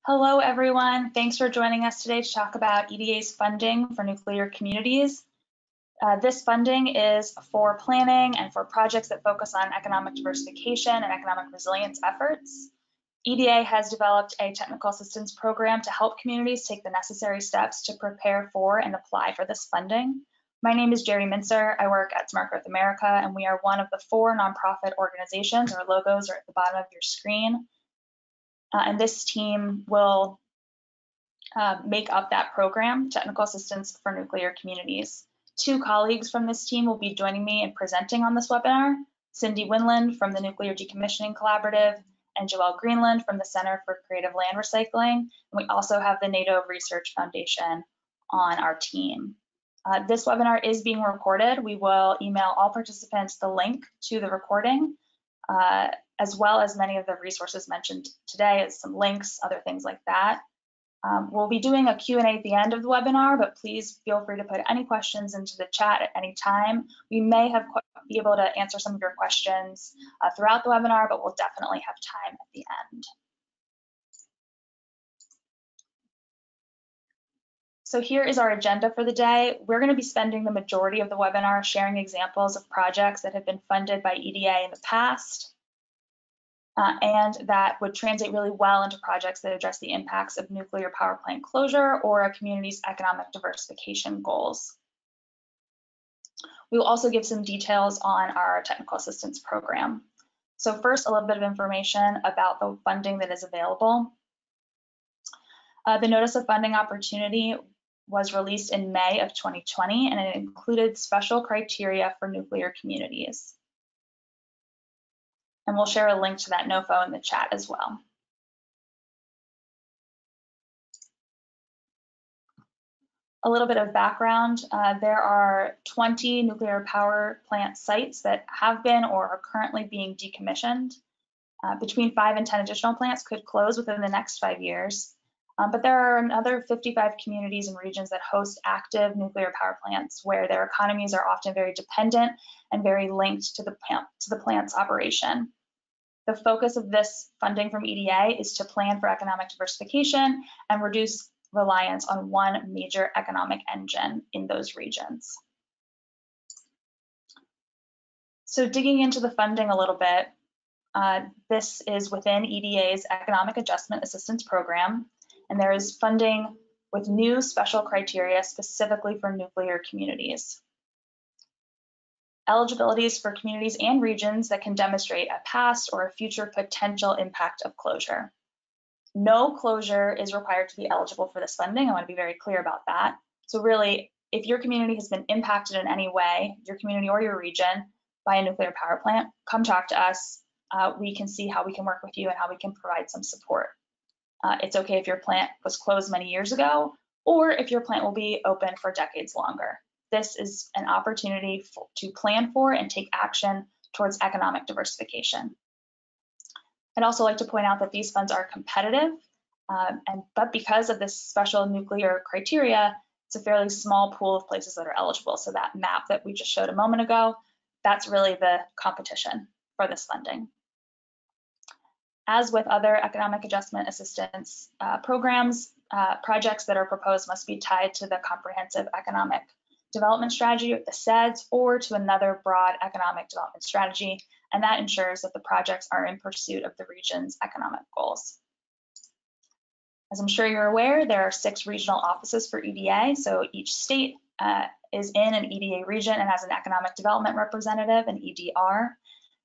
Hello, everyone. Thanks for joining us today to talk about EDA's funding for nuclear communities. This funding is for planning and for projects that focus on economic diversification and economic resilience efforts. EDA has developed a technical assistance program to help communities take the necessary steps to prepare for and apply for this funding. My name is Jerry Mincer. I work at Smart Growth America, and we are one of the 4 nonprofit organizations. Our logos are at the bottom of your screen. And this team will make up that program, Technical Assistance for Nuclear Communities. 2 colleagues from this team will be joining me and presenting on this webinar, Cindy Winland from the Nuclear Decommissioning Collaborative and Joelle Greenland from the Center for Creative Land Recycling. And we also have the NATO Research Foundation on our team. This webinar is being recorded. We will email all participants the link to the recording, as well as many of the resources mentioned today, as some links, other things like that. We'll be doing a Q&A at the end of the webinar, but please feel free to put any questions into the chat at any time. We may be able to answer some of your questions throughout the webinar, but we'll definitely have time at the end. So here is our agenda for the day. We're going to be spending the majority of the webinar sharing examples of projects that have been funded by EDA in the past, and that would translate really well into projects that address the impacts of nuclear power plant closure or a community's economic diversification goals. We will also give some details on our technical assistance program. So first, a little bit of information about the funding that is available. The Notice of Funding Opportunity was released in May of 2020, and it included special criteria for nuclear communities. And we'll share a link to that NOFO in the chat as well. A little bit of background, there are 20 nuclear power plant sites that have been or are currently being decommissioned. Between 5 and 10 additional plants could close within the next 5 years. But there are another 55 communities and regions that host active nuclear power plants where their economies are often very dependent and very linked to the plant's operation. The focus of this funding from EDA is to plan for economic diversification and reduce reliance on one major economic engine in those regions. So digging into the funding a little bit, this is within EDA's Economic Adjustment Assistance Program, and there is funding with new special criteria specifically for nuclear communities. Eligibilities for communities and regions that can demonstrate a past or a future potential impact of closure. No closure is required to be eligible for this funding. I want to be very clear about that. So really, if your community has been impacted in any way, your community or your region, by a nuclear power plant, come talk to us. We can see how we can work with you and how we can provide some support. It's okay if your plant was closed many years ago, or if your plant will be open for decades longer. This is an opportunity to plan for and take action towards economic diversification. I'd also like to point out that these funds are competitive, but because of this special nuclear criteria, it's a fairly small pool of places that are eligible. So that map that we just showed a moment ago, that's really the competition for this funding. As with other economic adjustment assistance programs, projects that are proposed must be tied to the Comprehensive Economic Development Strategy, the CEDS, or to another broad economic development strategy, and that ensures that the projects are in pursuit of the region's economic goals. As I'm sure you're aware, there are 6 regional offices for EDA, so each state is in an EDA region and has an economic development representative, an EDR,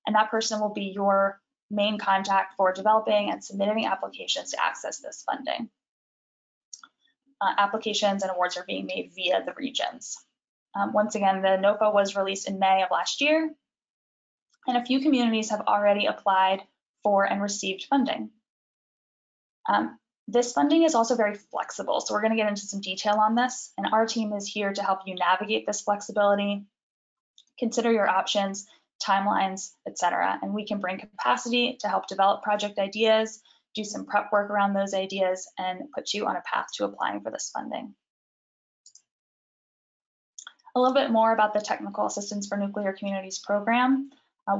and that person will be your main contact for developing and submitting applications to access this funding. Applications and awards are being made via the regions. Once again, the NOFO was released in May of last year, and a few communities have already applied for and received funding. This funding is also very flexible, so we're going to get into some detail on this, and our team is here to help you navigate this flexibility, consider your options, timelines, etc. And we can bring capacity to help develop project ideas, do some prep work around those ideas, and put you on a path to applying for this funding. A little bit more about the Technical Assistance for Nuclear Communities program.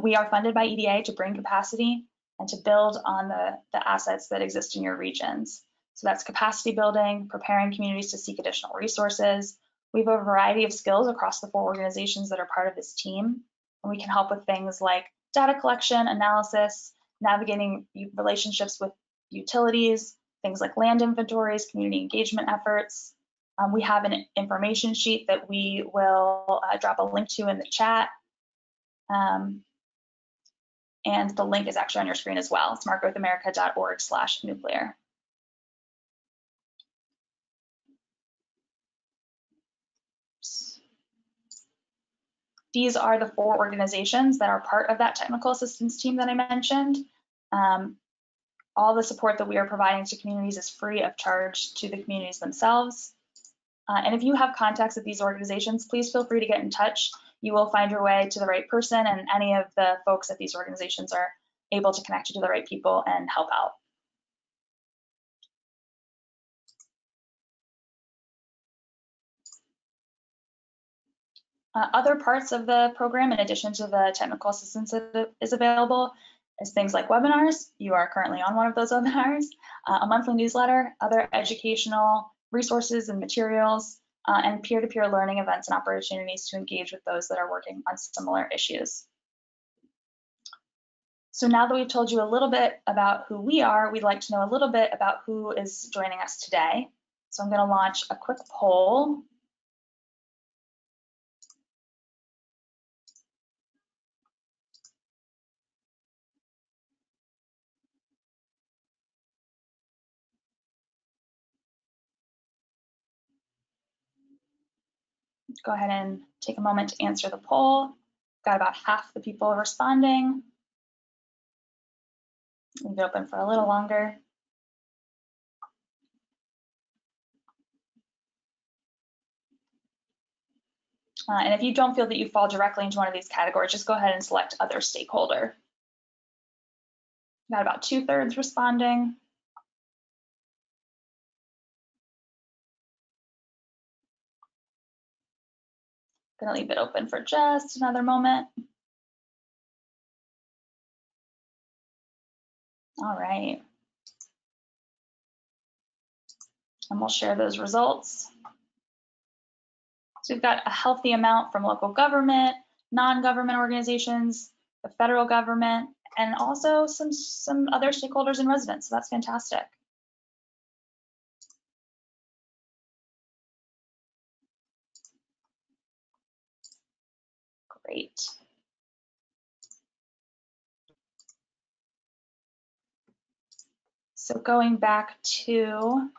We are funded by EDA to bring capacity and to build on the assets that exist in your regions. So that's capacity building, preparing communities to seek additional resources. We have a variety of skills across the 4 organizations that are part of this team, and we can help with things like data collection, analysis, navigating relationships with utilities, things like land inventories, community engagement efforts. We have an information sheet that we will drop a link to in the chat. And the link is actually on your screen as well. smartgrowthamerica.org/nuclear. These are the 4 organizations that are part of that technical assistance team that I mentioned. All the support that we are providing to communities is free of charge to the communities themselves. And if you have contacts at these organizations, please feel free to get in touch. You will find your way to the right person, and any of the folks at these organizations are able to connect you to the right people and help out. Other parts of the program, in addition to the technical assistance that is available, is things like webinars. You are currently on one of those webinars, a monthly newsletter, other educational resources and materials, and peer-to-peer learning events and opportunities to engage with those that are working on similar issues. So now that we've told you a little bit about who we are, we'd like to know a little bit about who is joining us today. So I'm going to launch a quick poll. Go ahead and take a moment to answer the poll. Got about half the people responding. Leave it open for a little longer. And if you don't feel that you fall directly into one of these categories, just go ahead and select other stakeholder. Got about 2/3 responding. Gonna leave it open for just another moment. All right. And we'll share those results. So we've got a healthy amount from local government, non-government organizations, the federal government, and also some other stakeholders and residents. So that's fantastic. Great. So going back to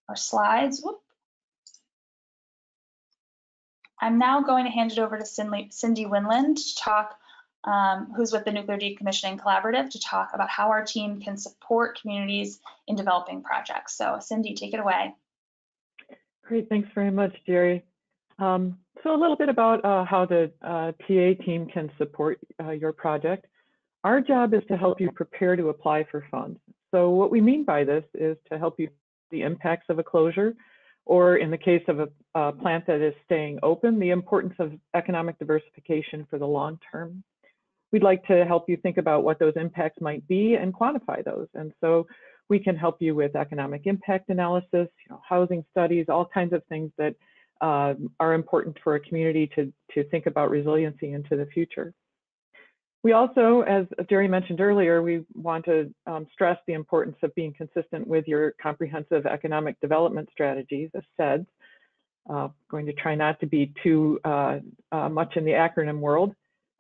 our slides, whoop. I'm now going to hand it over to Cindy Winland to talk, who's with the Nuclear Decommissioning Collaborative, to talk about how our team can support communities in developing projects. So Cindy, take it away. Great, thanks very much, Jerry. So a little bit about how the TA team can support your project. Our job is to help you prepare to apply for funds. So what we mean by this is to help you the impacts of a closure, or in the case of a plant that is staying open, the importance of economic diversification for the long term. We'd like to help you think about what those impacts might be and quantify those. And so we can help you with economic impact analysis, housing studies, all kinds of things that are important for a community to think about resiliency into the future. We also, as Jerry mentioned earlier, we want to stress the importance of being consistent with your comprehensive economic development strategies, the SEDS. Going to try not to be too much in the acronym world.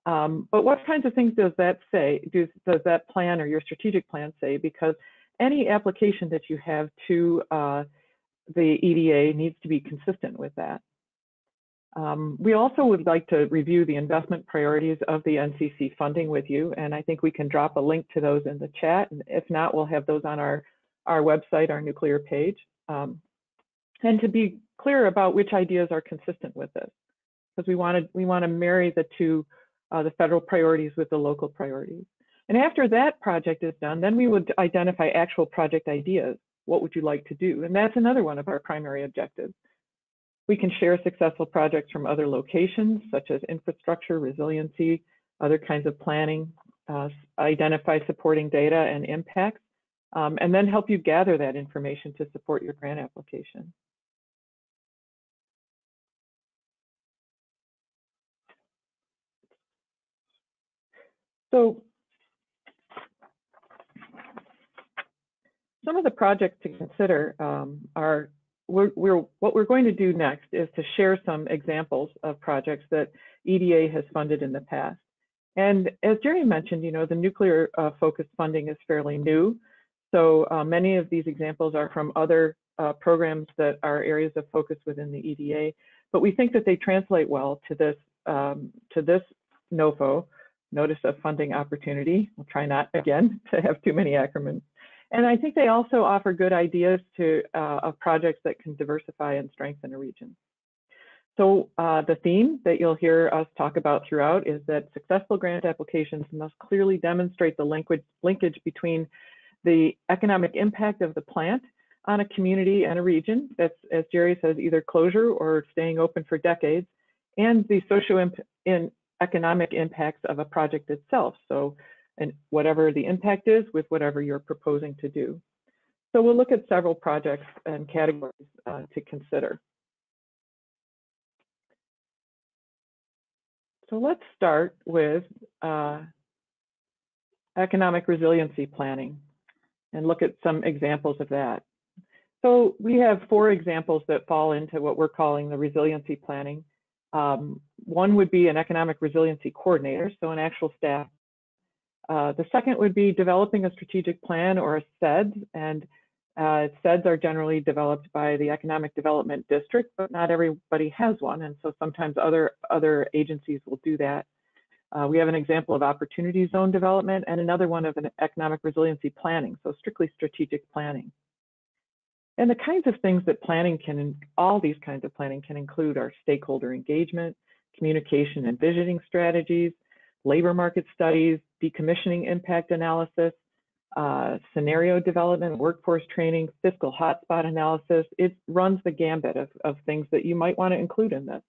But what kinds of things does that say? Does that plan or your strategic plan say? Because any application that you have to the EDA needs to be consistent with that. We also would like to review the investment priorities of the NCC funding with you, and I think we can drop a link to those in the chat, and if not, we'll have those on our website, our nuclear page. And to be clear about which ideas are consistent with this, because we want to marry the two, the federal priorities with the local priorities. And after that project is done, then we would identify actual project ideas. What would you like to do? And that's another one of our primary objectives. We can share successful projects from other locations, such as infrastructure, resiliency, other kinds of planning, identify supporting data and impacts. and then help you gather that information to support your grant application. So some of the projects to consider are, what we're going to do next is to share some examples of projects that EDA has funded in the past. And as Jerry mentioned, the nuclear focused funding is fairly new. So many of these examples are from other programs that are areas of focus within the EDA, but we think that they translate well to this NOFO, Notice of Funding Opportunity. We'll try not, again, to have too many acronyms. And I think they also offer good ideas of projects that can diversify and strengthen a region. So the theme that you'll hear us talk about throughout is that successful grant applications must clearly demonstrate the linkage between the economic impact of the plant on a community and a region, that's, as Jerry says, either closure or staying open for decades, and the socio-economic impacts of a project itself. So, and whatever the impact is with whatever you're proposing to do. So we'll look at several projects and categories to consider. So let's start with economic resiliency planning and look at some examples of that. So we have 4 examples that fall into what we're calling the resiliency planning. One would be an economic resiliency coordinator, so an actual staff. The second would be developing a strategic plan or a SED, and SEDs are generally developed by the Economic Development District, but not everybody has one, and so sometimes other agencies will do that. We have an example of opportunity zone development and another one of an economic resiliency planning, so strictly strategic planning. And the kinds of things that all these kinds of planning can include are stakeholder engagement, communication and visioning strategies, labor market studies, decommissioning impact analysis, scenario development, workforce training, fiscal hotspot analysis. It runs the gambit of things that you might want to include in this.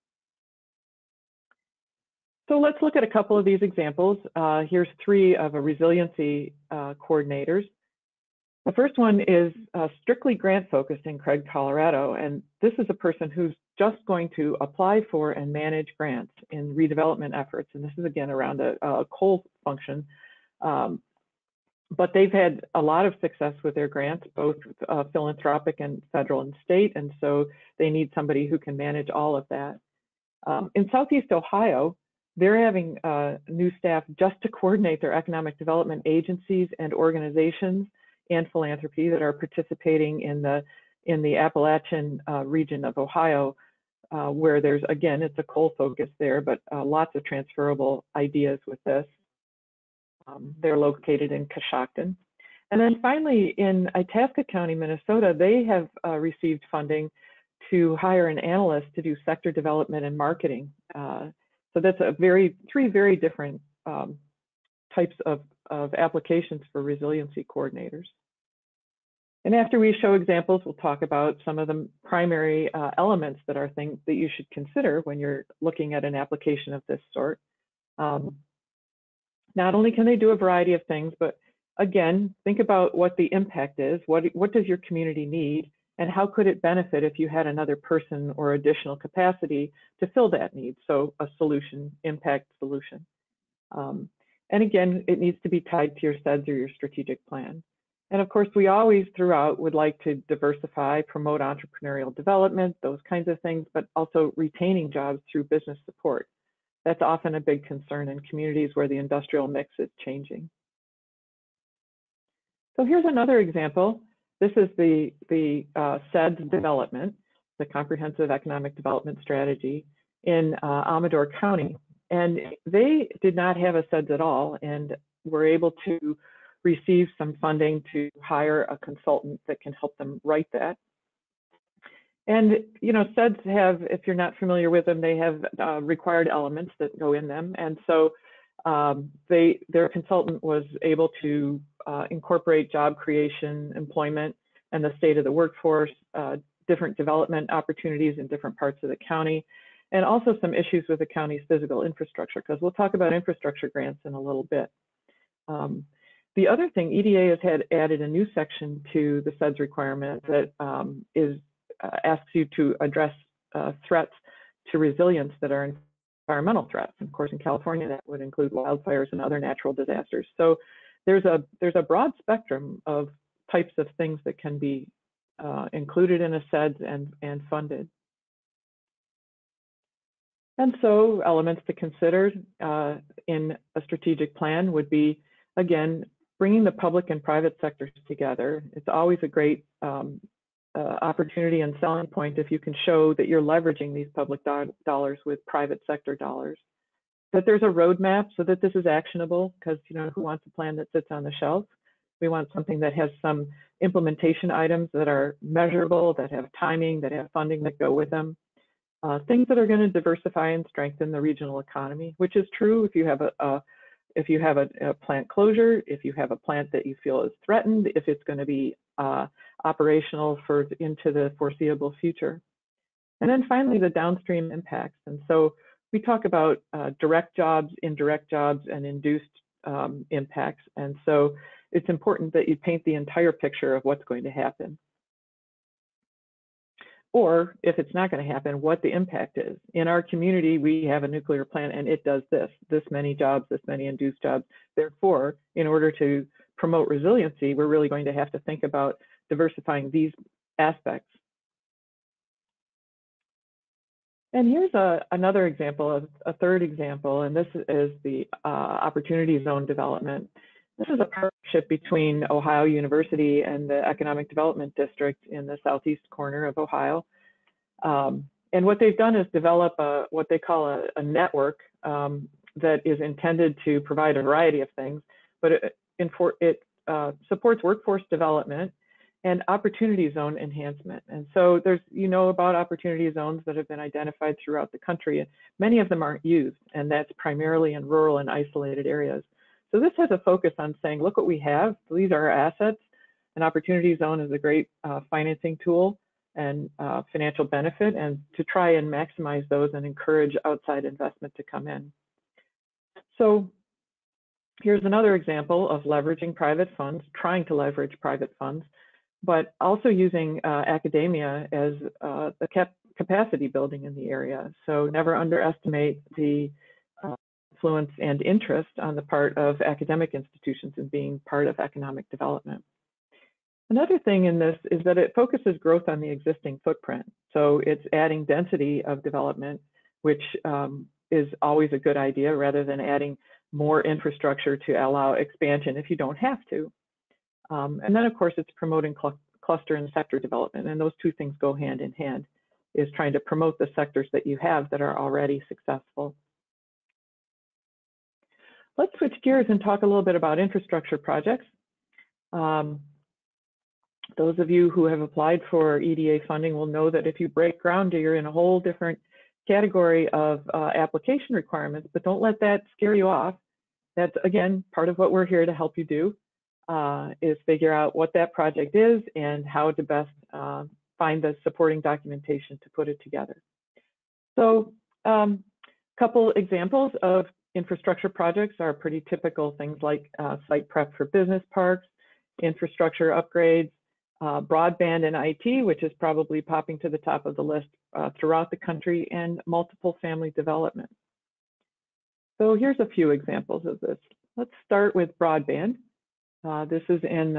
So let's look at a couple of these examples. Here's 3 of a resiliency coordinators. The first one is strictly grant focused in Craig, Colorado, and this is a person who's just going to apply for and manage grants in redevelopment efforts. And this is again around a coal function. But they've had a lot of success with their grants, both philanthropic and federal and state, and so they need somebody who can manage all of that. In Southeast Ohio, they're having new staff just to coordinate their economic development agencies and organizations and philanthropy that are participating in the Appalachian region of Ohio, where there's, again, it's a coal focus there, but lots of transferable ideas with this. They're located in Coshocton. And then finally, in Itasca County, Minnesota, they have received funding to hire an analyst to do sector development and marketing. So that's 3 very different types of applications for resiliency coordinators. And after we show examples, we'll talk about some of the primary elements that are things that you should consider when you're looking at an application of this sort. Not only can they do a variety of things, but again, think about what the impact is. What does your community need? And how could it benefit if you had another person or additional capacity to fill that need? So a solution, impact solution. And again, it needs to be tied to your SEDS or your strategic plan. And of course, we always throughout would like to diversify, promote entrepreneurial development, those kinds of things, but also retaining jobs through business support. That's often a big concern in communities where the industrial mix is changing. So here's another example. This is the SEDS development, the Comprehensive Economic Development Strategy in Amador County. And they did not have a SEDS at all and were able to receive some funding to hire a consultant that can help them write that. And, SEDS have, if you're not familiar with them, they have required elements that go in them. And so their consultant was able to incorporate job creation, employment, and the state of the workforce, different development opportunities in different parts of the county, and also some issues with the county's physical infrastructure, because we'll talk about infrastructure grants in a little bit. The other thing, EDA has added a new section to the SEDS requirement that asks you to address threats to resilience that are environmental threats. Of course, in California, that would include wildfires and other natural disasters. So there's a broad spectrum of types of things that can be included in a SEDS and funded. And so elements to consider in a strategic plan would be, again, bringing the public and private sectors together. It's always a great opportunity and selling point if you can show that you're leveraging these public dollars with private sector dollars. That there's a roadmap so that this is actionable, because who wants a plan that sits on the shelf? We want something that has some implementation items that are measurable, that have timing, that have funding that go with them. Things that are going to diversify and strengthen the regional economy, which is true if you have a plant closure, if you have a plant that you feel is threatened, if it's going to be operational into the foreseeable future. And then finally, the downstream impacts. And so we talk about direct jobs, indirect jobs, and induced impacts. And so it's important that you paint the entire picture of what's going to happen. Or if it's not going to happen, what the impact is. In our community, we have a nuclear plant and it does this many jobs, this many induced jobs. Therefore, in order to promote resiliency, we're really going to have to think about diversifying these aspects. And here's another example, a third example, and this is the opportunity zone development. This is a partnership between Ohio University and the Economic Development District in the southeast corner of Ohio. And what they've done is develop what they call a network that is intended to provide a variety of things, but it supports workforce development and opportunity zone enhancement. And so there's, about opportunity zones that have been identified throughout the country. Many of them aren't used, and that's primarily in rural and isolated areas. So this has a focus on saying, look what we have. These are our assets. An opportunity zone is a great financing tool and financial benefit, and to try and maximize those and encourage outside investment to come in. So here's another example of leveraging private funds, trying to leverage private funds, but also using academia as the capacity building in the area. So never underestimate the influence and interest on the part of academic institutions in being part of economic development. Another thing in this is that it focuses growth on the existing footprint. So it's adding density of development, which is always a good idea, rather than adding more infrastructure to allow expansion if you don't have to. And then, of course, it's promoting cluster and sector development. And those two things go hand in hand, is trying to promote the sectors that you have that are already successful. Let's switch gears and talk a little bit about infrastructure projects. Those of you who have applied for EDA funding will know that if you break ground, you're in a whole different category of application requirements, but don't let that scare you off. That's, again, part of what we're here to help you do, is figure out what that project is and how to best find the supporting documentation to put it together. So a couple examples of infrastructure projects are pretty typical things like site prep for business parks, infrastructure upgrades, broadband and IT, which is probably popping to the top of the list throughout the country, and multiple family development. So here's a few examples of this. Let's start with broadband. This is in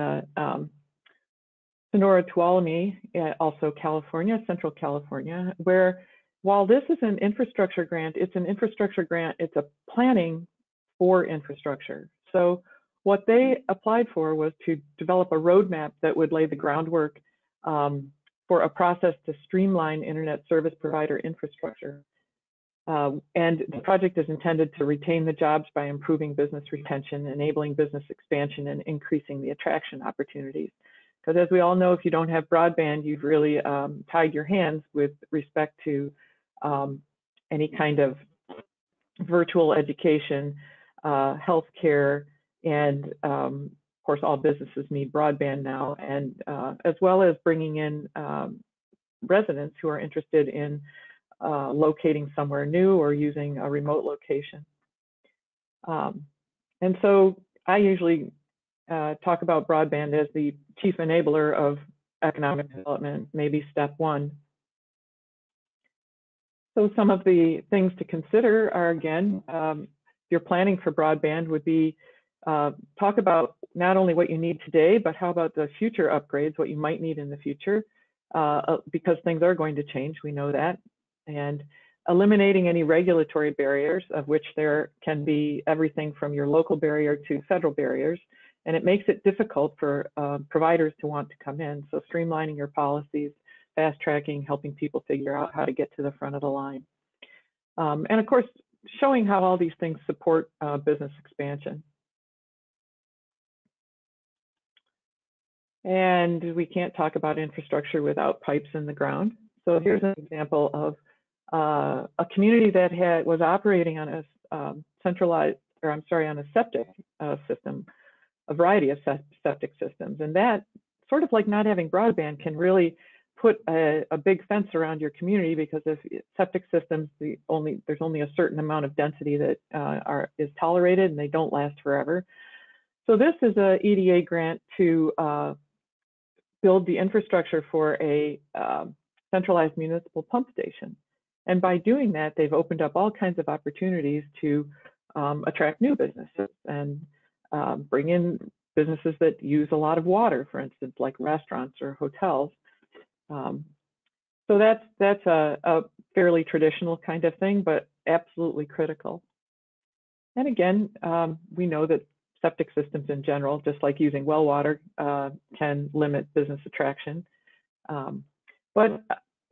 Sonora, Tuolumne, also California, Central California, where while this is an infrastructure grant, it's a planning for infrastructure. So what they applied for was to develop a roadmap that would lay the groundwork for a process to streamline internet service provider infrastructure. And the project is intended to retain the jobs by improving business retention, enabling business expansion, and increasing the attraction opportunities. Because as we all know, if you don't have broadband, you've really tied your hands with respect to any kind of virtual education, healthcare, and of course, all businesses need broadband now, and as well as bringing in residents who are interested in locating somewhere new or using a remote location. And so I usually talk about broadband as the chief enabler of economic development, maybe step one. So some of the things to consider are, again, if you're planning for broadband, would be talk about not only what you need today, but how about the future upgrades, what you might need in the future, because things are going to change, we know that. And eliminating any regulatory barriers, of which there can be everything from your local barrier to federal barriers. And it makes it difficult for providers to want to come in. So streamlining your policies, fast tracking, helping people figure out how to get to the front of the line. And of course, showing how all these things support business expansion. And we can't talk about infrastructure without pipes in the ground. So here's an example of a community that was operating on a centralized, or I'm sorry, on a septic system, a variety of septic systems. And that, sort of like not having broadband, can really put a big fence around your community, because if septic systems, there's only a certain amount of density that is tolerated, and they don't last forever. So this is a EDA grant to build the infrastructure for a centralized municipal pump station. And by doing that, they've opened up all kinds of opportunities to attract new businesses and bring in businesses that use a lot of water, for instance, like restaurants or hotels. So that's a fairly traditional kind of thing, but absolutely critical. And again, we know that septic systems in general, just like using well water, can limit business attraction. But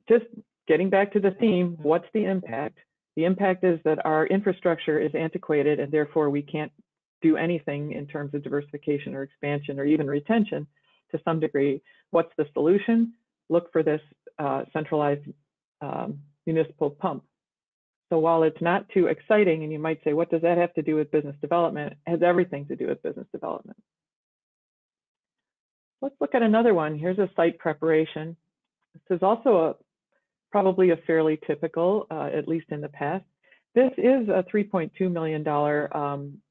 just getting back to the theme, what's the impact? The impact is that our infrastructure is antiquated, and therefore we can't do anything in terms of diversification or expansion or even retention to some degree. What's the solution? Look for this centralized municipal pump. So while it's not too exciting, and you might say, what does that have to do with business development? It has everything to do with business development. Let's look at another one. Here's a site preparation. This is also probably a fairly typical, at least in the past. This is a $3.2 million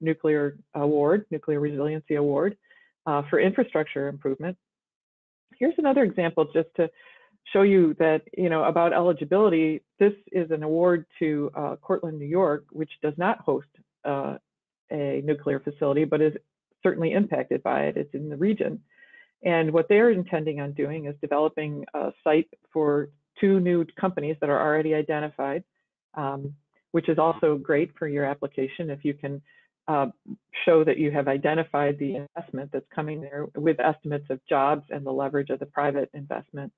nuclear resiliency award for infrastructure improvement. Here's another example just to show you that, about eligibility. This is an award to Cortland, New York, which does not host a nuclear facility, but is certainly impacted by it. It's in the region. And what they're intending on doing is developing a site for 2 new companies that are already identified, which is also great for your application if you can show that you have identified the investment that's coming there with estimates of jobs and the leverage of the private investment.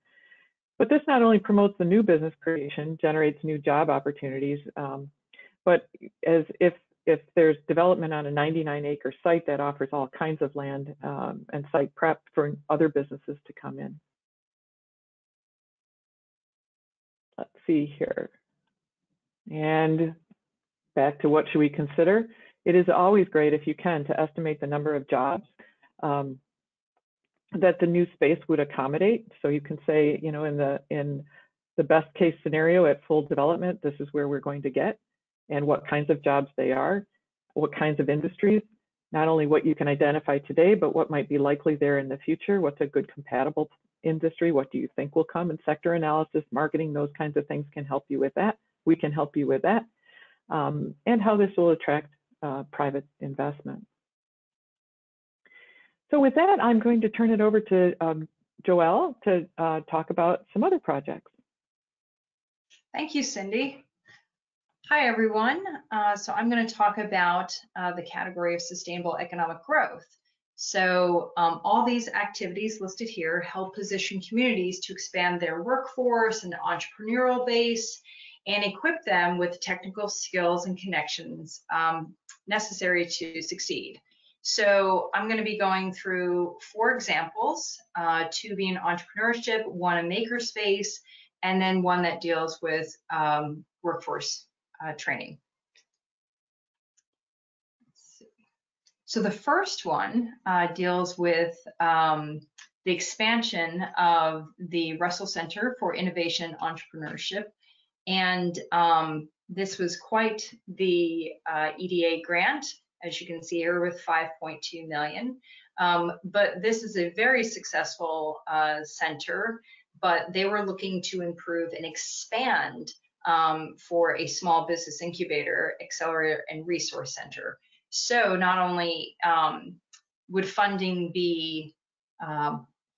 But this not only promotes the new business creation, generates new job opportunities, but if there's development on a 99-acre site that offers all kinds of land and site prep for other businesses to come in. Let's see here. And back to what should we consider? It is always great, if you can, to estimate the number of jobs that the new space would accommodate. So you can say, in the best case scenario at full development, this is where we're going to get, and what kinds of jobs they are, what kinds of industries, not only what you can identify today, but what might be likely there in the future. What's a good compatible industry? What do you think will come? And sector analysis, marketing, those kinds of things can help you with that. We can help you with that. And how this will attract private investment. So with that, I'm going to turn it over to Joelle to talk about some other projects. Thank you, Cindy. Hi, everyone. So I'm going to talk about the category of sustainable economic growth. So all these activities listed here help position communities to expand their workforce and entrepreneurial base and equip them with technical skills and connections necessary to succeed. So I'm going to be going through 4 examples, 2 being entrepreneurship, 1 a makerspace, and then 1 that deals with workforce training. So the first one deals with the expansion of the Russell Center for Innovation Entrepreneurship. And this was quite the EDA grant, as you can see here, with $5.2 million. But this is a very successful center, but they were looking to improve and expand for a small business incubator, accelerator, and resource center. So not only would funding be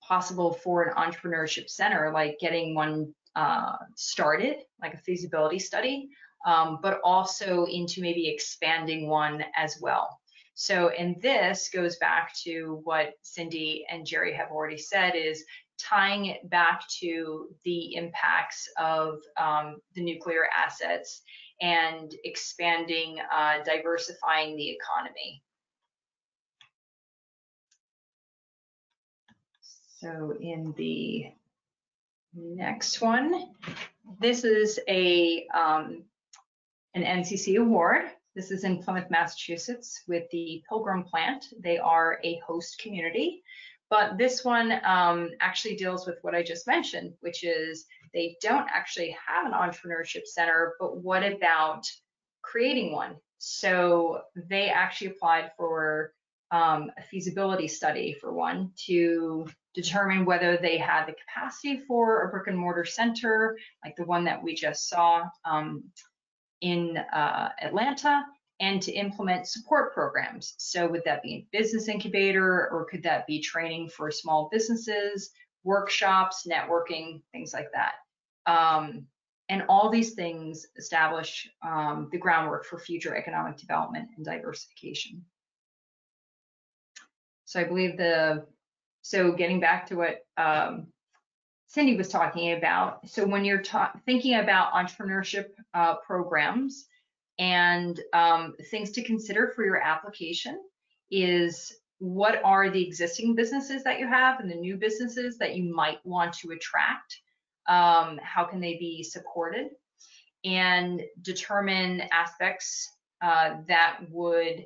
possible for an entrepreneurship center, like getting one started, like a feasibility study, but also into maybe expanding one as well. So, and this goes back to what Cindy and Jerry have already said, is tying it back to the impacts of the nuclear assets and expanding, diversifying the economy. So in the next one, this is an NCC award. This is in Plymouth, Massachusetts with the Pilgrim plant. They are a host community, but this one actually deals with what I just mentioned, which is they don't actually have an entrepreneurship center, but what about creating one? So they actually applied for a feasibility study for one to determine whether they had the capacity for a brick and mortar center, like the one that we just saw in Atlanta, and to implement support programs. So would that be a business incubator, or could that be training for small businesses, workshops, networking, things like that? And all these things establish the groundwork for future economic development and diversification. So I believe so getting back to what Cindy was talking about, so when you're thinking about entrepreneurship programs and things to consider for your application is, what are the existing businesses that you have and the new businesses that you might want to attract? How can they be supported? And determine aspects that would,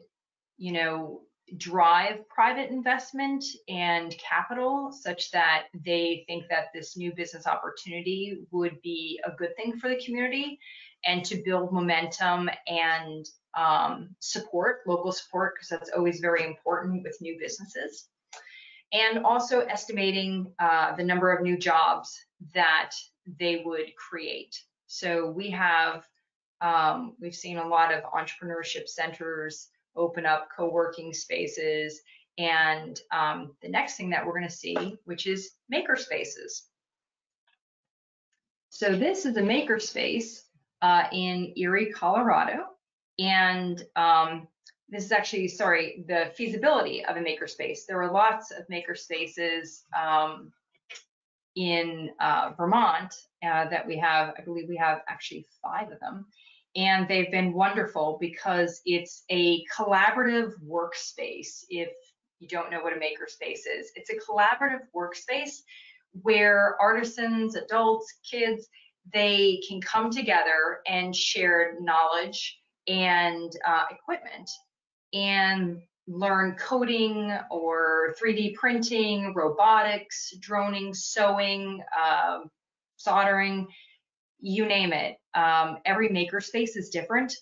drive private investment and capital, such that they think that this new business opportunity would be a good thing for the community, and to build momentum and support, local support, because that's always very important with new businesses. And also estimating the number of new jobs that they would create. So we have, we've seen a lot of entrepreneurship centers open up co-working spaces, and the next thing that we're going to see, which is maker spaces. So this is a maker space in Erie, Colorado, and this is actually, the feasibility of a maker space. There are lots of maker spaces in Vermont that we have. I believe we have actually 5 of them. And they've been wonderful because it's a collaborative workspace. If you don't know what a makerspace is, it's a collaborative workspace where artisans, adults, kids, they can come together and share knowledge and equipment and learn coding or 3D printing, robotics, droning, sewing, soldering, you name it. Every makerspace is different,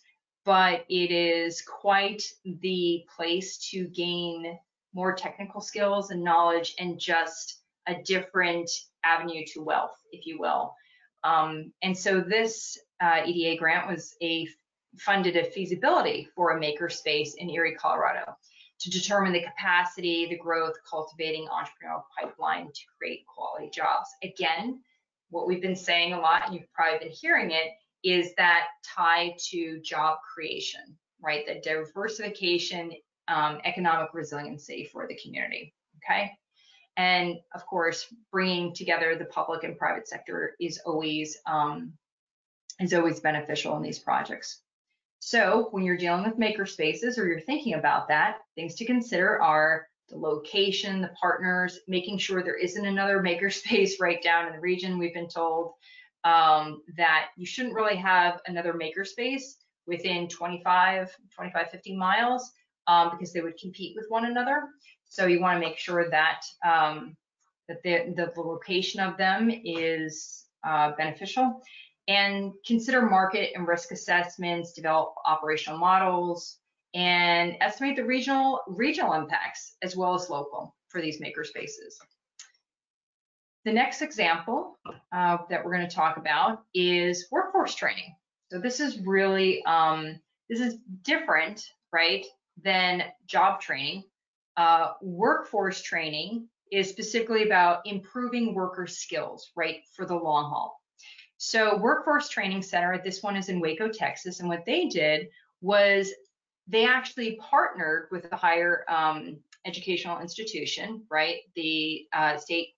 but it is quite the place to gain more technical skills and knowledge, and just a different avenue to wealth, if you will. And so this EDA grant was funded a feasibility for a makerspace in Erie, Colorado, to determine the capacity, the growth, cultivating entrepreneurial pipeline to create quality jobs. Again, what we've been saying a lot, and you've probably been hearing it, is that tie to job creation, right? The diversification, economic resiliency for the community, okay? And of course, bringing together the public and private sector is always beneficial in these projects. So when you're dealing with maker spaces, or you're thinking about that, things to consider are the location, the partners, making sure there isn't another makerspace right down in the region. We've been told that you shouldn't really have another makerspace within 50 miles because they would compete with one another. So you want to make sure that the location of them is beneficial, and consider market and risk assessments, develop operational models, and estimate the regional impacts as well as local for these makerspaces. The next example that we're going to talk about is workforce training. So this is really, this is different, right, than job training. Workforce training is specifically about improving workers' skills, right, for the long haul. So Workforce Training Center, this one is in Waco, Texas, and what they did was they actually partnered with the higher educational institution, right, the state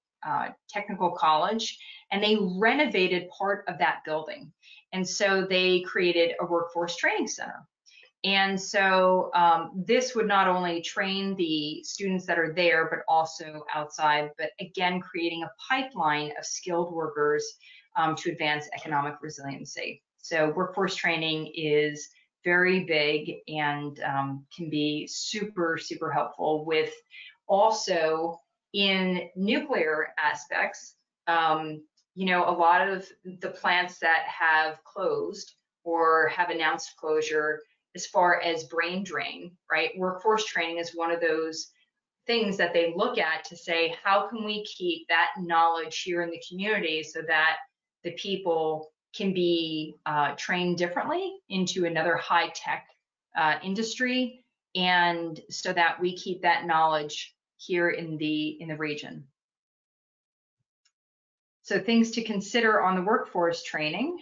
technical college, and they renovated part of that building. And so they created a workforce training center. And so this would not only train the students that are there, but also outside, but again, creating a pipeline of skilled workers to advance economic resiliency. So workforce training is very big and can be super, super helpful with also in nuclear aspects. You know, a lot of the plants that have closed or have announced closure, as far as brain drain, right? Workforce training is one of those things that they look at to say, how can we keep that knowledge here in the community so that the people can be trained differently into another high-tech industry, and so that we keep that knowledge here in the region. So things to consider on the workforce training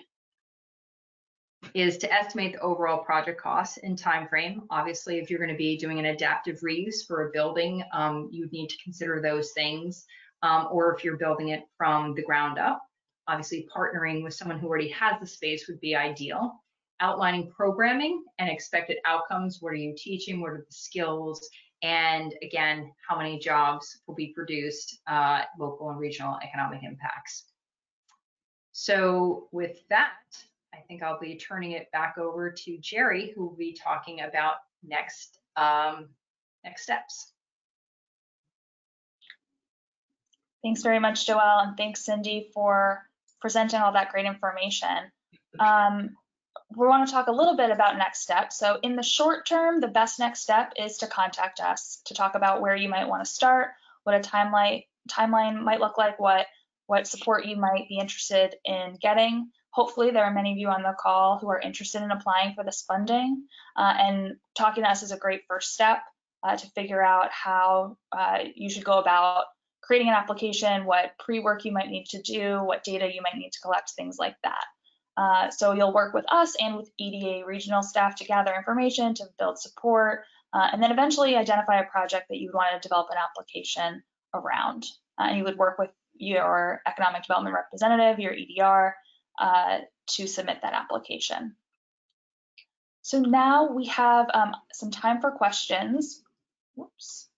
is to estimate the overall project costs and time frame. Obviously, if you're going to be doing an adaptive reuse for a building, you'd need to consider those things, or if you're building it from the ground up. Obviously, partnering with someone who already has the space would be ideal. Outlining programming and expected outcomes. What are you teaching? What are the skills? And again, how many jobs will be produced, local and regional economic impacts. So with that, I think I'll be turning it back over to Jerry, who will be talking about next steps. Thanks very much, Joelle, and thanks, Cindy, for presenting all that great information. We want to talk a little bit about next steps. So in the short term, the best next step is to contact us to talk about where you might want to start, what a timeline might look like, what support you might be interested in getting. Hopefully there are many of you on the call who are interested in applying for this funding, and talking to us is a great first step to figure out how you should go about creating an application, what pre-work you might need to do, what data you might need to collect, things like that. So you'll work with us and with EDA regional staff to gather information, to build support, and then eventually identify a project that you would want to develop an application around. And you would work with your economic development representative, your EDR, to submit that application. So now we have some time for questions. Whoops.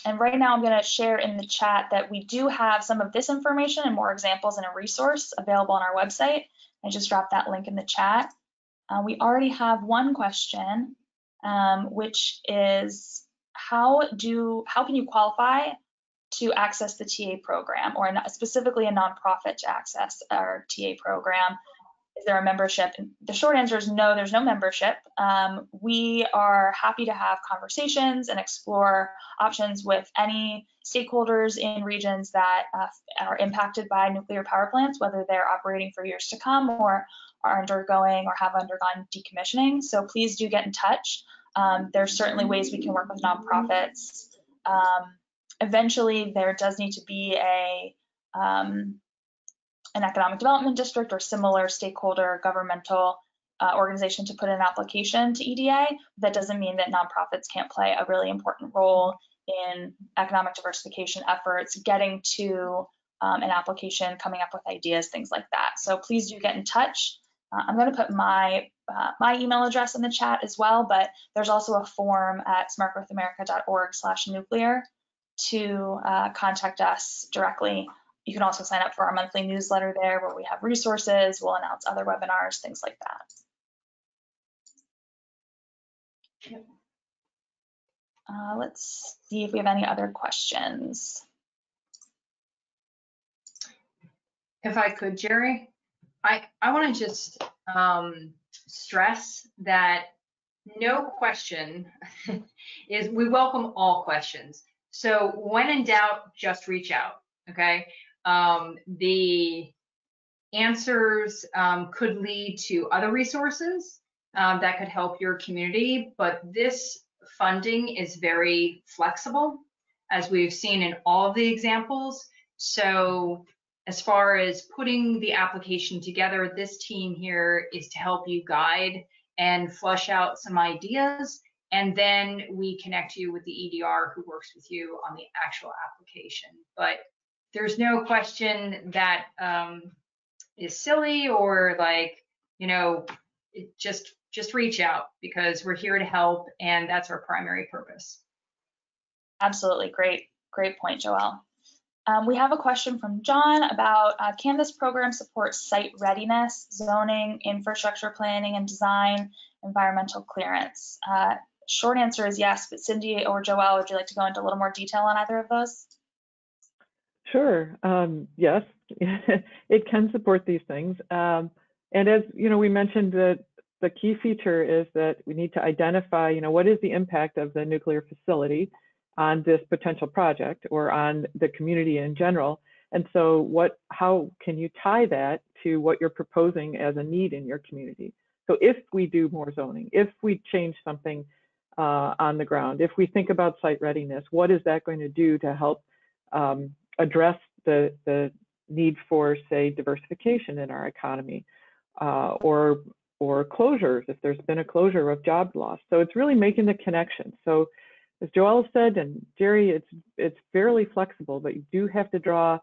And right now I'm going to share in the chat that we do have some of this information and more examples in a resource available on our website. I just dropped that link in the chat. We already have one question, which is how can you qualify to access the TA program, or specifically a nonprofit to access our TA program? Is there a membership? And the short answer is no, there's no membership. We are happy to have conversations and explore options with any stakeholders in regions that are impacted by nuclear power plants, whether they're operating for years to come or are undergoing or have undergone decommissioning. So please do get in touch. There's certainly ways we can work with nonprofits. Eventually, there does need to be an economic development district or similar stakeholder governmental organization to put an application to EDA. That doesn't mean that nonprofits can't play a really important role in economic diversification efforts, getting to an application, coming up with ideas, things like that. So please do get in touch. I'm going to put my email address in the chat as well, but there's also a form at smartgrowthamerica.org/nuclear to contact us directly. You can also sign up for our monthly newsletter there, where we have resources, we'll announce other webinars, things like that. Yep. Let's see if we have any other questions. If I could, Jerry, I want to just stress that no question is, we welcome all questions. So when in doubt, just reach out, okay? The answers could lead to other resources that could help your community, but this funding is very flexible, as we've seen in all of the examples. So as far as putting the application together, this team here is to help you guide and flush out some ideas, and then we connect you with the EDR who works with you on the actual application. But there's no question that is silly or like, you know, just reach out, because we're here to help, and that's our primary purpose. Absolutely, great point, Joelle. We have a question from John about can this program support site readiness, zoning, infrastructure planning and design, environmental clearance? Short answer is yes, but Cindy or Joelle, would you like to go into a little more detail on either of those? Sure. Yes, it can support these things. And as you know, we mentioned that the key feature is that we need to identify, you know, what is the impact of the nuclear facility on this potential project or on the community in general. And so how can you tie that to what you're proposing as a need in your community? So if we do more zoning, if we change something on the ground, if we think about site readiness, what is that going to do to help address the need for, say, diversification in our economy, or closures, if there's been a closure of job loss. So it's really making the connection. So as Joelle said, and Jerry, it's fairly flexible, but you do have to draw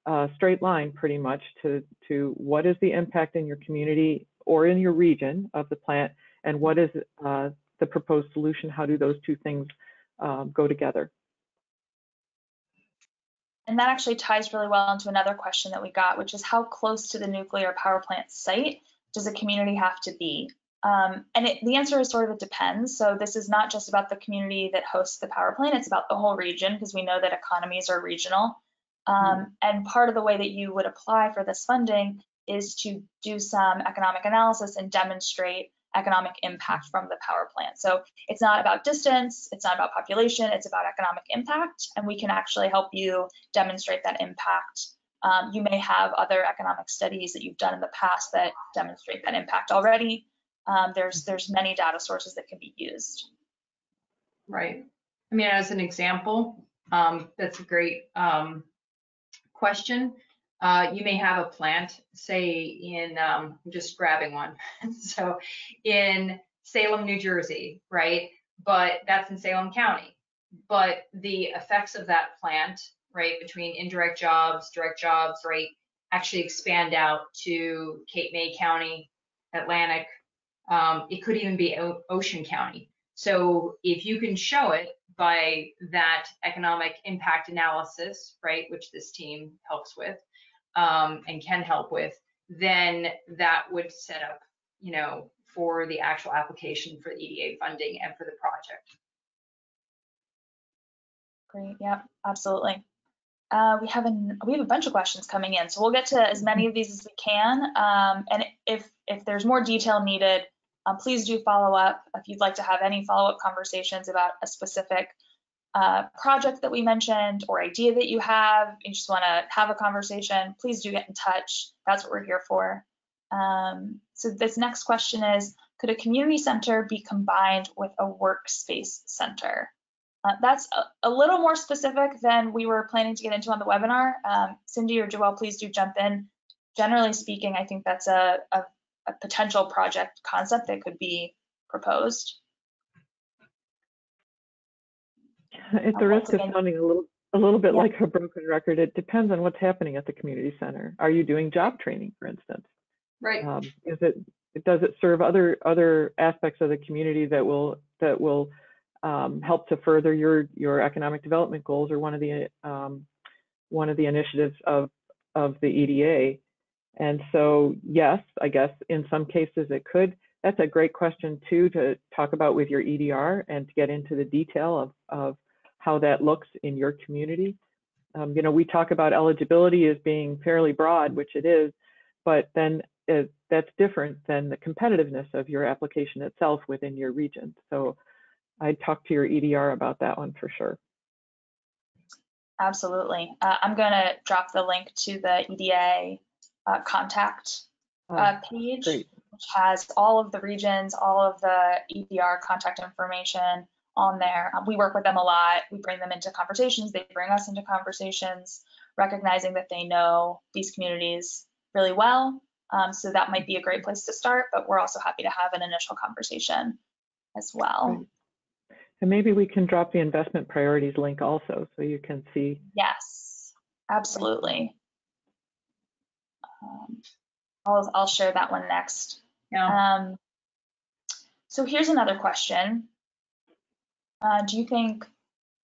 a straight line pretty much to what is the impact in your community or in your region of the plant, and what is the proposed solution. How do those two things go together? And that actually ties really well into another question that we got, which is how close to the nuclear power plant site does a community have to be? The answer is sort of it depends. So this is not just about the community that hosts the power plant, it's about the whole region, because we know that economies are regional. And part of the way that you would apply for this funding is to do some economic analysis and demonstrate economic impact from the power plant. So it's not about distance, it's not about population, it's about economic impact, and we can actually help you demonstrate that impact. You may have other economic studies that you've done in the past that demonstrate that impact already. There's many data sources that can be used. Right. I mean, as an example, that's a great question. You may have a plant, say in, I'm just grabbing one. So in Salem, New Jersey, right? But that's in Salem County. But the effects of that plant, right, between indirect jobs, direct jobs, right, actually expand out to Cape May County, Atlantic. It could even be Ocean County. So if you can show it by that economic impact analysis, right, which this team helps with and can help with, then that would set up, you know, for the actual application for the EDA funding and for the project. Great. Yeah, absolutely. We have a bunch of questions coming in, so we'll get to as many of these as we can. And if there's more detail needed, please do follow up. If you'd like to have any follow-up conversations about a specific project that we mentioned or idea that you have, you just want to have a conversation, please do get in touch. That's what we're here for. So this next question is, could a community center be combined with a workspace center? That's a little more specific than we were planning to get into on the webinar. Cindy or Joelle, please do jump in. Generally speaking, I think that's a potential project concept that could be proposed. At the risk of sounding a little bit like a broken record, it depends on what's happening at the community center. Are you doing job training, for instance? Right. Does it serve other aspects of the community that will help to further your economic development goals, or one of the initiatives of the EDA? And so, yes, I guess in some cases it could. That's a great question too to talk about with your EDR and to get into the detail of how that looks in your community. You know, we talk about eligibility as being fairly broad, which it is, but then that's different than the competitiveness of your application itself within your region. So I'd talk to your EDR about that one for sure. Absolutely. I'm going to drop the link to the EDA contact page, Great. which has all of the regions, all of the EDR contact information on there. We work with them a lot. We bring them into conversations. They bring us into conversations, recognizing that they know these communities really well. So that might be a great place to start, but we're also happy to have an initial conversation as well. Right. And maybe we can drop the investment priorities link also, so you can see. Yes, absolutely. I'll share that one next. Yeah. So here's another question. Do you think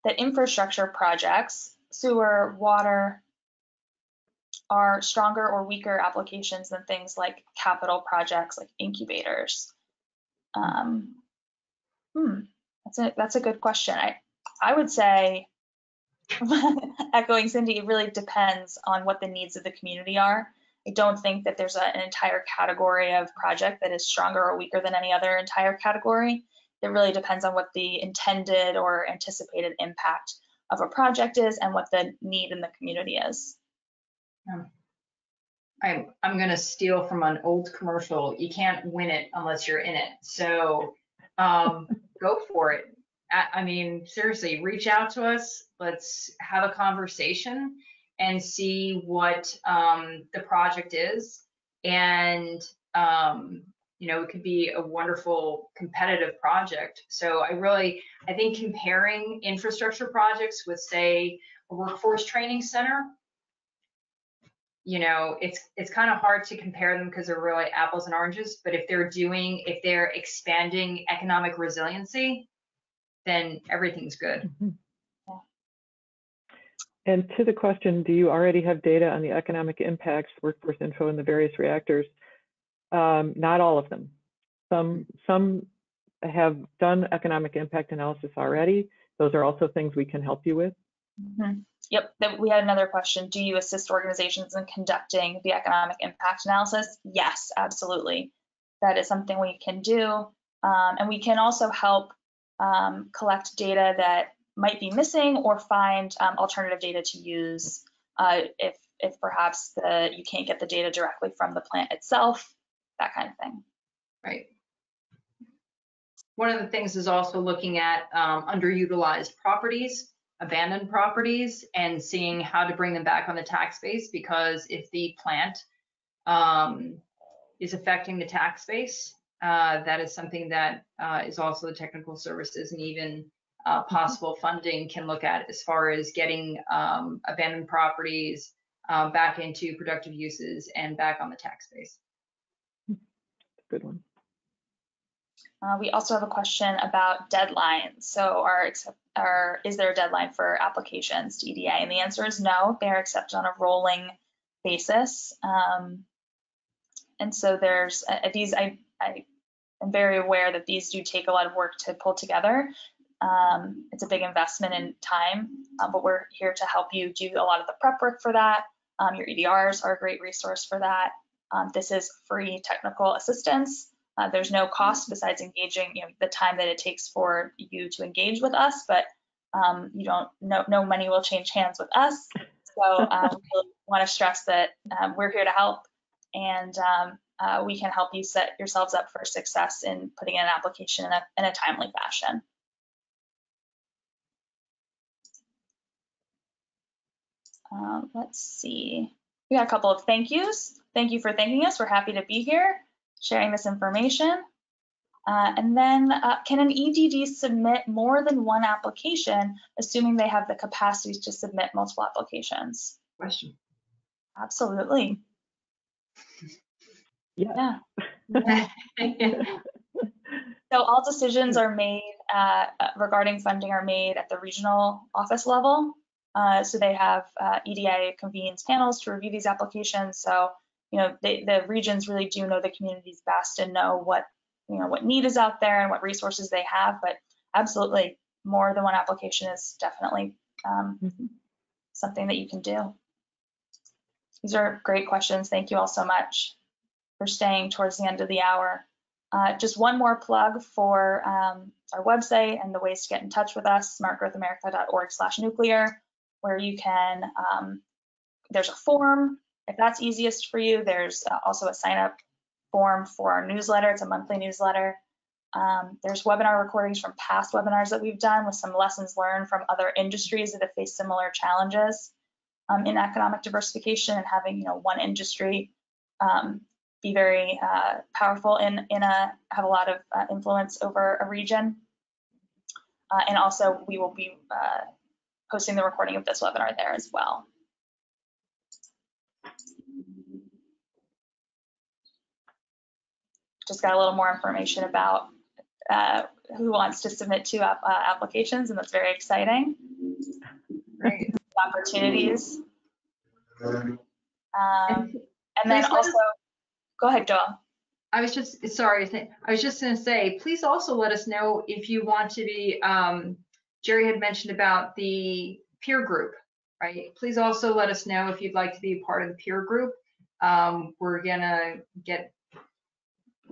that infrastructure projects, sewer, water, are stronger or weaker applications than things like capital projects like incubators? That's a good question. I would say, echoing Cindy, it really depends on what the needs of the community are. I don't think that there's an entire category of project that is stronger or weaker than any other entire category. It really depends on what the intended or anticipated impact of a project is and what the need in the community is. I'm going to steal from an old commercial. You can't win it unless you're in it. So go for it. I mean, seriously, reach out to us. Let's have a conversation and see what the project is. And, you know, it could be a wonderful competitive project. So I think comparing infrastructure projects with, say, a workforce training center, you know, it's kind of hard to compare them because they're really apples and oranges. But if they're expanding economic resiliency, then everything's good. Mm-hmm. And to the question, do you already have data on the economic impacts, workforce info, and the various reactors? Not all of them. Some have done economic impact analysis already. Those are also things we can help you with. Mm-hmm. Yep, we had another question. Do you assist organizations in conducting the economic impact analysis? Yes, absolutely. That is something we can do. And we can also help collect data that might be missing or find alternative data to use if perhaps you can't get the data directly from the plant itself, that kind of thing. Right. One of the things is also looking at underutilized properties, abandoned properties, and seeing how to bring them back on the tax base, because if the plant is affecting the tax base, that is something that is also the technical services and even possible funding can look at as far as getting abandoned properties back into productive uses and back on the tax base. Good one. We also have a question about deadlines. So is there a deadline for applications to EDA? And the answer is no, they are accepted on a rolling basis. And so there's these, I am very aware that these do take a lot of work to pull together. It's a big investment in time, but we're here to help you do a lot of the prep work for that. Your EDRs are a great resource for that. This is free technical assistance. There's no cost besides engaging, the time that it takes for you to engage with us, but no money will change hands with us. So we want to stress that we're here to help, and we can help you set yourselves up for success in putting in an application in a timely fashion. Let's see. We got a couple of thank yous. Thank you for thanking us. We're happy to be here, sharing this information. And then can an EDD submit more than one application, assuming they have the capacity to submit multiple applications? Question. Absolutely. Yeah. So all decisions are made regarding funding are made at the regional office level. So they have EDA convenes panels to review these applications. So the regions really do know the communities best and know what need is out there and what resources they have. But absolutely, more than one application is definitely something that you can do. These are great questions. Thank you all so much. for staying towards the end of the hour. Just one more plug for our website and the ways to get in touch with us, smartgrowthamerica.org/nuclear, where you can, there's a form, if that's easiest for you. There's also a sign up form for our newsletter. It's a monthly newsletter. There's webinar recordings from past webinars that we've done with some lessons learned from other industries that have faced similar challenges in economic diversification, and having one industry be very powerful have a lot of influence over a region. And also we will be posting the recording of this webinar there as well. Just got a little more information about who wants to submit to applications, and that's very exciting. Great. Opportunities. And then also, go ahead, Joel. I was just, sorry, I was just going to say, please also let us know if you want to be, Jerry had mentioned about the peer group, right? Please also let us know if you'd like to be a part of the peer group. We're going to get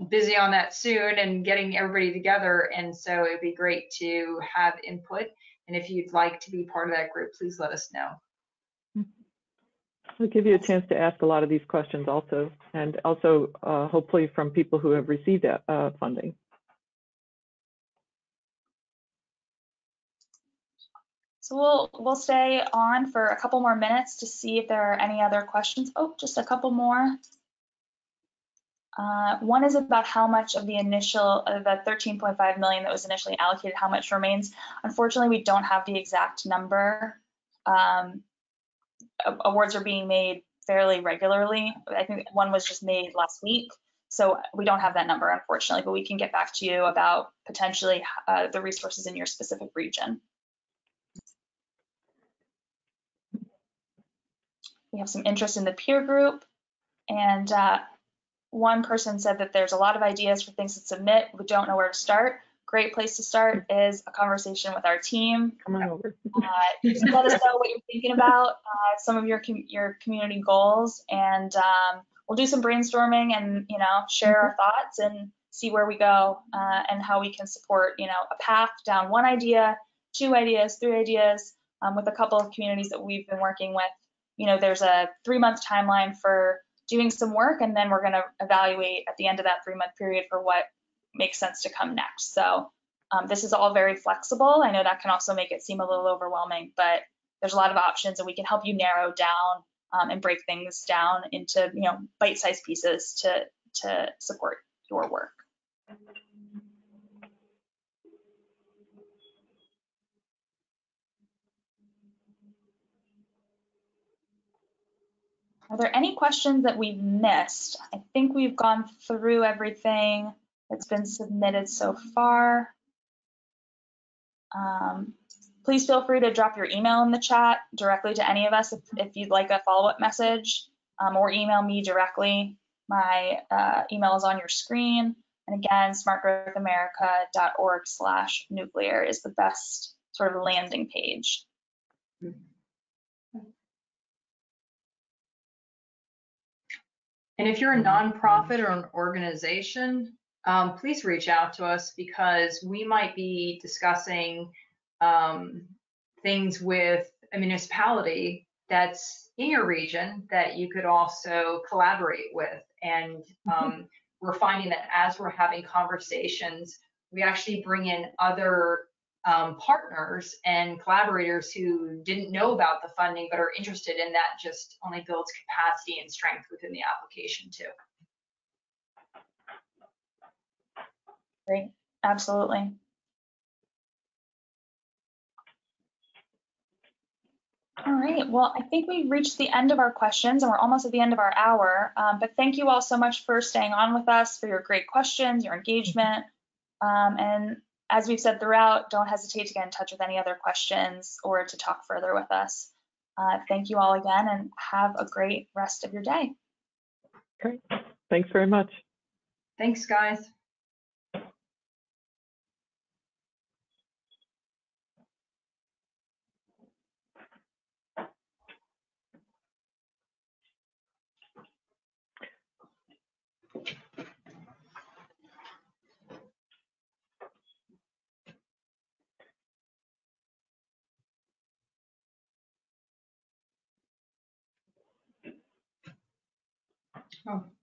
busy on that soon and getting everybody together. And so it'd be great to have input. And if you'd like to be part of that group, please let us know. We'll give you a chance to ask a lot of these questions also, and also hopefully from people who have received funding. So we'll stay on for a couple more minutes to see if there are any other questions. Oh, just a couple more. One is about how much of the initial, the 13.5 million that was initially allocated, how much remains. Unfortunately, we don't have the exact number. Awards are being made fairly regularly. I think one was just made last week, so we don't have that number, unfortunately, but we can get back to you about potentially the resources in your specific region. We have some interest in the peer group, and one person said that there's a lot of ideas for things to submit. We don't know where to start. Great place to start is a conversation with our team. Come on over. Just let us know what you're thinking about, some of your community goals, and we'll do some brainstorming and share our thoughts and see where we go and how we can support a path down one idea, 2 ideas, 3 ideas with a couple of communities that we've been working with. There's a 3-month timeline for doing some work, and then we're going to evaluate at the end of that 3-month period for what makes sense to come next. So this is all very flexible. I know that can also make it seem a little overwhelming, but there's a lot of options, and we can help you narrow down and break things down into bite-sized pieces to support your work. Are there any questions that we've missed? I think we've gone through everything that's been submitted so far. Please feel free to drop your email in the chat directly to any of us if you'd like a follow-up message, or email me directly. My email is on your screen. And again, smartgrowthamerica.org/nuclear is the best sort of landing page. And if you're a nonprofit or an organization, please reach out to us, because we might be discussing things with a municipality that's in your region that you could also collaborate with. And we're finding that as we're having conversations, we actually bring in other partners and collaborators who didn't know about the funding but are interested in that. Just only builds capacity and strength within the application too. Great, absolutely. All right, well, I think we've reached the end of our questions, and we're almost at the end of our hour, but thank you all so much for staying on with us, for your great questions, your engagement, and as we've said throughout, don't hesitate to get in touch with any other questions or to talk further with us. Thank you all again, and have a great rest of your day. Great, thanks very much. Thanks, guys. Oh.